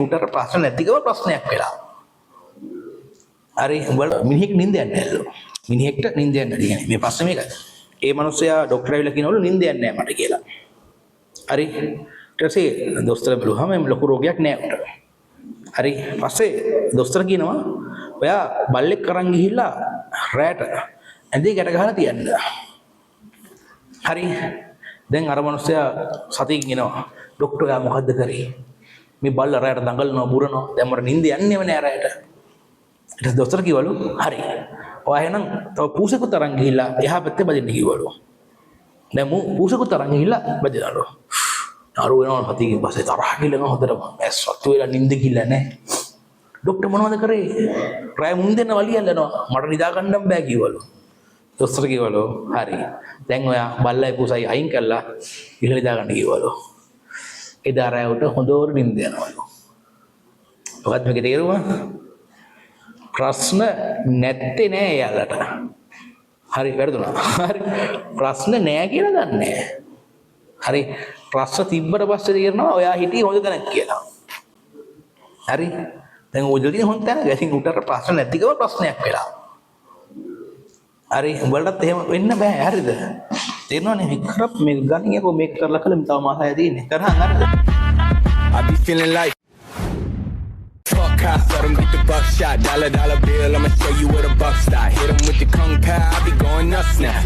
උන්ට ප්‍රශ්න නැතිකම ප්‍රශ්නයක් වෙලා. හරි උඹලා මිනිහෙක් නිින්ද යන්නේ නැල්ලු. මිනිහෙක්ට නිින්ද යන්නේ නැහැ. මේ ප්‍රශ්නේ මේකයි. ඒ මිනිස්සයා ડોක්ටර් ඇවිල්ලා කියනවලු නිින්ද යන්නේ නැහැ මට කියලා. හරි ඊට පස්සේ දොස්තර බැලුවාම ලොකු රෝගයක් නැහැ උන්ට. හරි පස්සේ දොස්තර කියනවා ඔයා බල්ලෙක් අරන් ගිහිල්ලා රැට ඇඳේ ගැට ගහලා තියන්න. හරි දැන් අර මිනිස්සයා සතියින් එනවා. ડોක්ටර් යා මොකද්ද කරේ? මේ බල්ල රැට දඟලනවා බුරනවා. දැන් මට නිින්ද යන්නේම නෑ රැට. ඊට දොස්තර කිව්වලු හරි. ඔයා එහෙනම් තව පූසෙකුත් අරන් ගිහිල්ලා එහා පැත්තේ බදින්න කිව්වලු. දැන් පූසෙකුත් අරන් ගිහිල්ලා බදිනවලු. අර වෙනවා සතියින් පස්සේ තරහ ගිලන හොදටම ඇස් වතු වෙලා නිින්ද ගිල්ල නැහැ. ડોක්ටර් මොනවද කරේ? රෑ මුන් දෙන්න වලියල්ලනවා. මට නිදා ගන්නම් බෑ කිව්වලු. දොස්තර කිව්වලු හරි. දැන් ඔයා බල්ලයි පූසයි අයින් කළා ඉහළ නිදා ගන්න කිව්වලු. එදා රෑ උට හොඳට නිින්ද යනවලු. මොකක්ද මේකේ තේරුම? ප්‍රශ්න නැත්තේ නෑ යාලට. හරි වැරදුනා. හරි ප්‍රශ්න නෑ කියලා දන්නේ. හරි ප්‍රශ්න තිබ්බට පස්සේ තේරෙනවා ඔයා හිටියේ හොඳ තැනක් කියලා. හරි දැන් ඔයදලින් හොඳ තැනක ඉතින් උටට ප්‍රශ්න නැතිකම ප්‍රශ්නයක් වෙලා. හරි උඹලටත් එහෙම වෙන්න බෑ හරිද? තේරෙනවනේ මේ කරප් මේ ගණියකෝ මේක කරලා කලින් තව මාසය තියෙන්නේ. කරහන් හරිද? I be feeling like fuck cops, let them get the buckshot. Dollar bill, I'ma show you where the buck stop. Hit 'em with the kung pao, I be going nuts now.